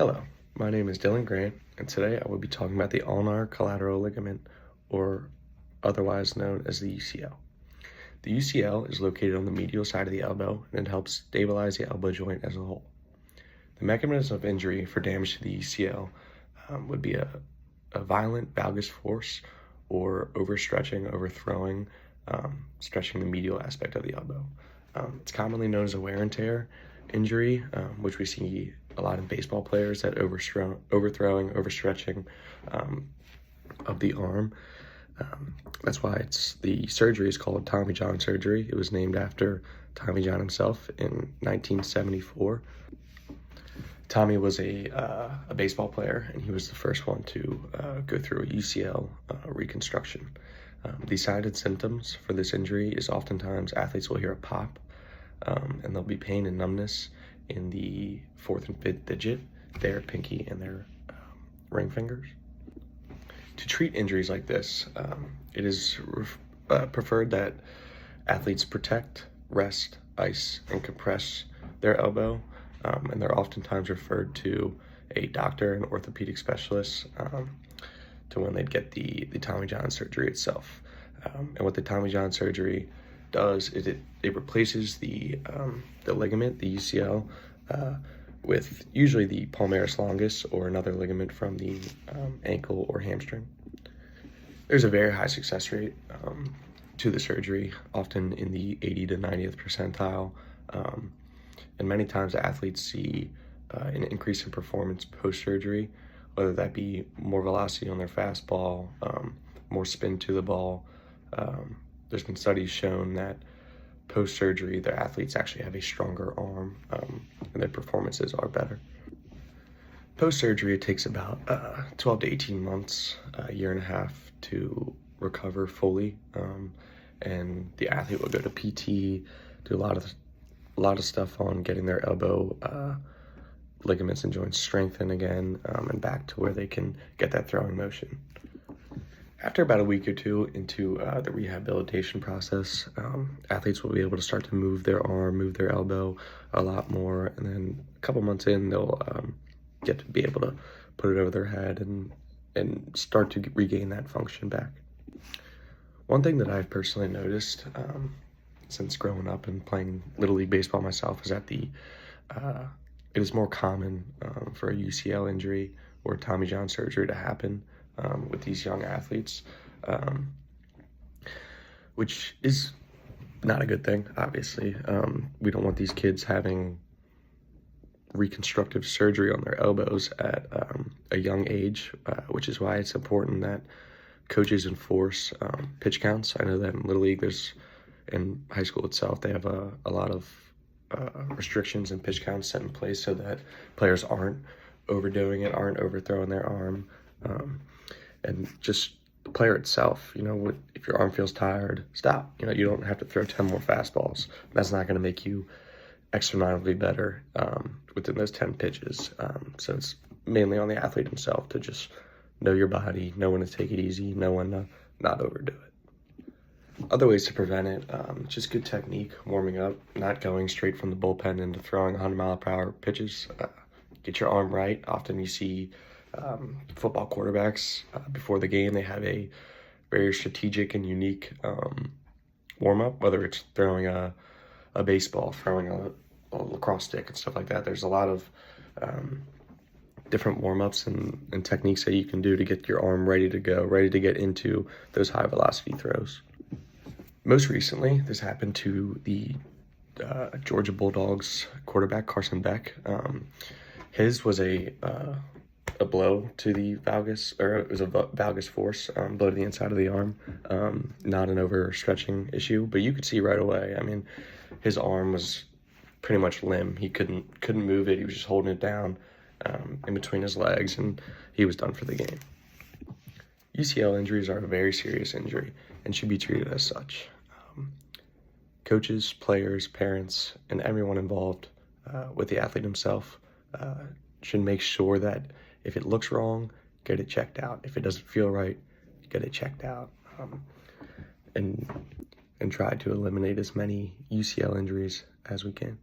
Hello, my name is Dylan Grant, and today I will be talking about the ulnar collateral ligament, or otherwise known as the UCL. The UCL is located on the medial side of the elbow, and it helps stabilize the elbow joint as a whole. The mechanism of injury for damage to the UCL would be a violent valgus force or overstretching, overthrowing, stretching the medial aspect of the elbow. It's commonly known as a wear and tear injury, which we see a lot in baseball players, that overthrowing, overstretching of the arm. That's why the surgery is called Tommy John surgery. It was named after Tommy John himself in 1974. Tommy was a baseball player, and he was the first one to go through a UCL reconstruction. The signs and symptoms for this injury is oftentimes athletes will hear a pop, and there'll be pain and numbness in the fourth and fifth digit, their pinky and their ring fingers. To treat injuries like this, it is preferred that athletes protect, rest, ice, and compress their elbow, and they're oftentimes referred to a doctor, an orthopedic specialist, to when they'd get the Tommy John surgery itself. And what the Tommy John surgery does is it replaces the ligament, the UCL, with usually the palmaris longus or another ligament from the ankle or hamstring. There's a very high success rate to the surgery, often in the 80 to 90th percentile, and many times athletes see an increase in performance post-surgery, whether that be more velocity on their fastball, more spin to the ball. There's been studies shown that post-surgery, their athletes actually have a stronger arm, and their performances are better. Post-surgery, it takes about 12 to 18 months, a year and a half to recover fully, and the athlete will go to PT, do a lot of stuff on getting their elbow ligaments and joints strengthened again, and back to where they can get that throwing motion. After about a week or two into the rehabilitation process, athletes will be able to start to move their arm, move their elbow a lot more, and then a couple months in, they'll get to be able to put it over their head and start to regain that function back. One thing that I've personally noticed since growing up and playing Little League Baseball myself is that it is more common for a UCL injury or Tommy John surgery to happen with these young athletes, which is not a good thing, obviously. We don't want these kids having reconstructive surgery on their elbows at a young age, which is why it's important that coaches enforce pitch counts. I know that in Little League, in high school itself, they have a lot of restrictions and pitch counts set in place so that players aren't overdoing it, aren't overthrowing their arm. And just the player itself, if your arm feels tired, stop. You don't have to throw 10 more fastballs. That's not going to make you exponentially better within those 10 pitches. So it's mainly on the athlete himself to just know your body, know when to take it easy, know when to not overdo it. Other ways to prevent it, just good technique, warming up, not going straight from the bullpen into throwing 100-mile-per-hour pitches. Get your arm right. Often you see football quarterbacks before the game, they have a very strategic and unique warm-up, whether it's throwing a baseball, throwing a lacrosse stick and stuff like that. There's a lot of different warm-ups and techniques that you can do to get your arm ready to go, ready to get into those high-velocity throws. Most recently, this happened to the Georgia Bulldogs quarterback, Carson Beck. His was a blow to the valgus, or it was a valgus force, blow to the inside of the arm, not an overstretching issue, but you could see right away. I mean, his arm was pretty much limp. He couldn't move it. He was just holding it down in between his legs, and he was done for the game. UCL injuries are a very serious injury and should be treated as such. Coaches, players, parents, and everyone involved with the athlete himself should make sure that if it looks wrong, get it checked out. If it doesn't feel right, get it checked out. And try to eliminate as many UCL injuries as we can.